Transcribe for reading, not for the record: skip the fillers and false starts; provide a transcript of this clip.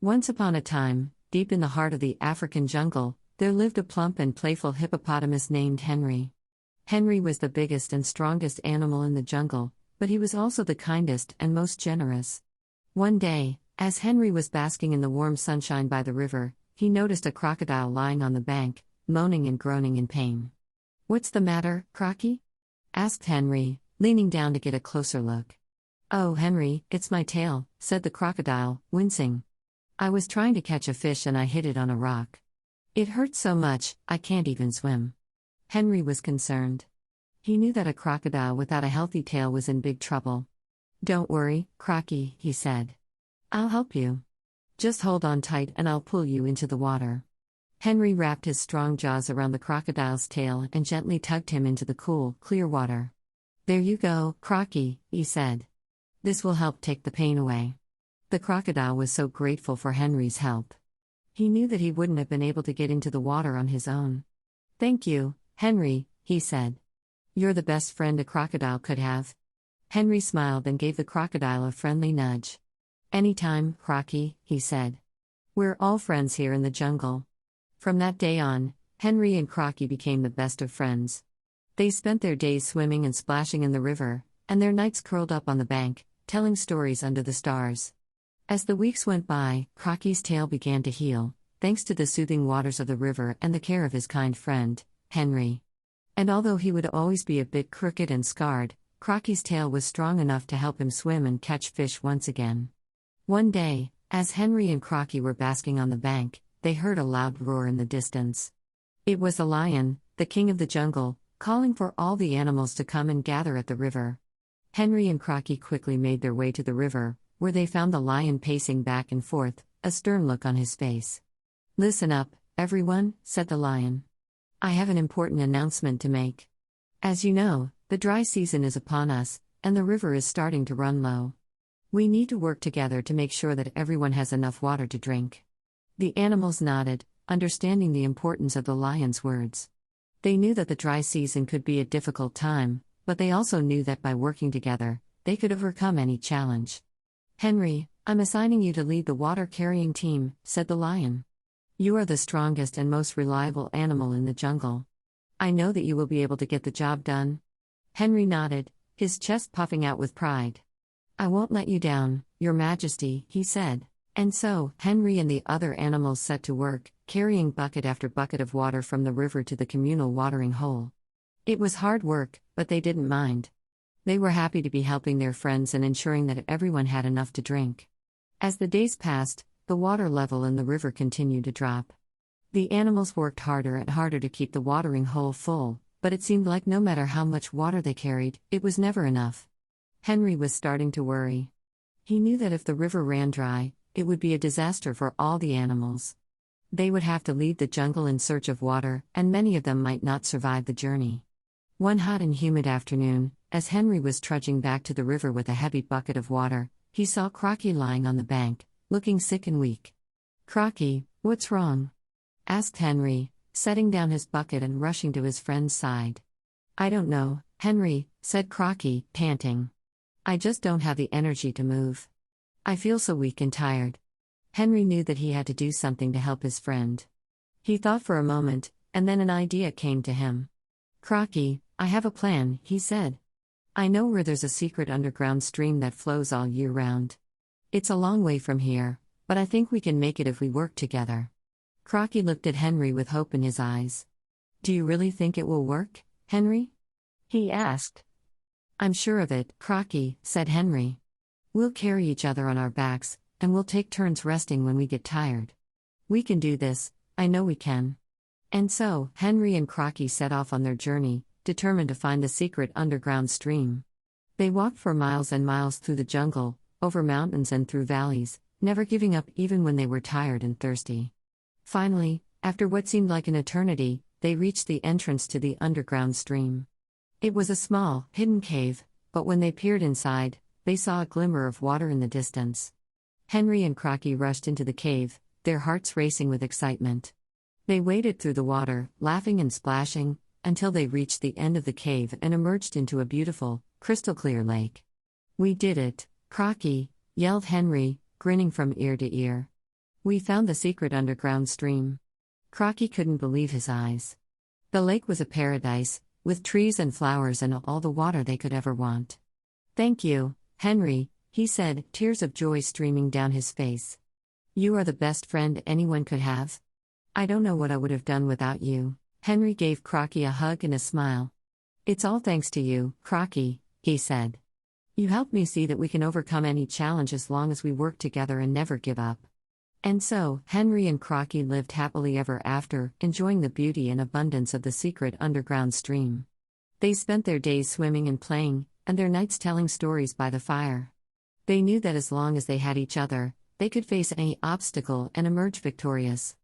Once upon a time, deep in the heart of the African jungle, there lived a plump and playful hippopotamus named Henry. Henry was the biggest and strongest animal in the jungle, but he was also the kindest and most generous. One day, as Henry was basking in the warm sunshine by the river, he noticed a crocodile lying on the bank, moaning and groaning in pain. "What's the matter, Crocky?" asked Henry, leaning down to get a closer look. "Oh, Henry, it's my tail," said the crocodile, wincing. "I was trying to catch a fish and I hit it on a rock. It hurts so much, I can't even swim." Henry was concerned. He knew that a crocodile without a healthy tail was in big trouble. "Don't worry, Crocky," he said. "I'll help you. Just hold on tight and I'll pull you into the water." Henry wrapped his strong jaws around the crocodile's tail and gently tugged him into the cool, clear water. "There you go, Crocky," he said. "This will help take the pain away." The crocodile was so grateful for Henry's help. He knew that he wouldn't have been able to get into the water on his own. "Thank you, Henry," he said. "You're the best friend a crocodile could have." Henry smiled and gave the crocodile a friendly nudge. "Anytime, Crocky," he said. "We're all friends here in the jungle." From that day on, Henry and Crocky became the best of friends. They spent their days swimming and splashing in the river, and their nights curled up on the bank, telling stories under the stars. As the weeks went by, Crocky's tail began to heal, thanks to the soothing waters of the river and the care of his kind friend, Henry. And although he would always be a bit crooked and scarred, Crocky's tail was strong enough to help him swim and catch fish once again. One day, as Henry and Crocky were basking on the bank, they heard a loud roar in the distance. It was a lion, the king of the jungle, calling for all the animals to come and gather at the river. Henry and Crocky quickly made their way to the river, where they found the lion pacing back and forth, a stern look on his face. "Listen up, everyone," said the lion. "I have an important announcement to make. As you know, the dry season is upon us, and the river is starting to run low. We need to work together to make sure that everyone has enough water to drink." The animals nodded, understanding the importance of the lion's words. They knew that the dry season could be a difficult time, but they also knew that by working together, they could overcome any challenge. "Henry, I'm assigning you to lead the water-carrying team," said the lion. "You are the strongest and most reliable animal in the jungle. I know that you will be able to get the job done." Henry nodded, his chest puffing out with pride. "I won't let you down, Your Majesty," he said. And so, Henry and the other animals set to work, carrying bucket after bucket of water from the river to the communal watering hole. It was hard work, but they didn't mind. They were happy to be helping their friends and ensuring that everyone had enough to drink. As the days passed, the water level in the river continued to drop. The animals worked harder and harder to keep the watering hole full, but it seemed like no matter how much water they carried, it was never enough. Henry was starting to worry. He knew that if the river ran dry, it would be a disaster for all the animals. They would have to leave the jungle in search of water, and many of them might not survive the journey. One hot and humid afternoon, as Henry was trudging back to the river with a heavy bucket of water, he saw Crocky lying on the bank, looking sick and weak. "Crocky, what's wrong?" asked Henry, setting down his bucket and rushing to his friend's side. "I don't know, Henry," said Crocky, panting. "I just don't have the energy to move. I feel so weak and tired." Henry knew that he had to do something to help his friend. He thought for a moment, and then an idea came to him. "Crocky, I have a plan," he said. "I know where there's a secret underground stream that flows all year round. It's a long way from here, but I think we can make it if we work together." Crocky looked at Henry with hope in his eyes. "Do you really think it will work, Henry?" he asked. "I'm sure of it, Crocky," said Henry. "We'll carry each other on our backs, and we'll take turns resting when we get tired. We can do this, I know we can." And so, Henry and Crocky set off on their journey, determined to find the secret underground stream. They walked for miles and miles through the jungle, over mountains and through valleys, never giving up even when they were tired and thirsty. Finally, after what seemed like an eternity, they reached the entrance to the underground stream. It was a small, hidden cave, but when they peered inside, they saw a glimmer of water in the distance. Henry and Crocky rushed into the cave, their hearts racing with excitement. They waded through the water, laughing and splashing, until they reached the end of the cave and emerged into a beautiful, crystal-clear lake. "We did it, Crocky," yelled Henry, grinning from ear to ear. We found the secret underground stream. Crocky couldn't believe his eyes. The lake was a paradise, with trees and flowers and all the water they could ever want. "Thank you, Henry," he said, tears of joy streaming down his face. "You are the best friend anyone could have. I don't know what I would have done without you." Henry gave Crocky a hug and a smile. "It's all thanks to you, Crocky," he said. "You helped me see that we can overcome any challenge as long as we work together and never give up." And so, Henry and Crocky lived happily ever after, enjoying the beauty and abundance of the secret underground stream. They spent their days swimming and playing, and their nights telling stories by the fire. They knew that as long as they had each other, they could face any obstacle and emerge victorious.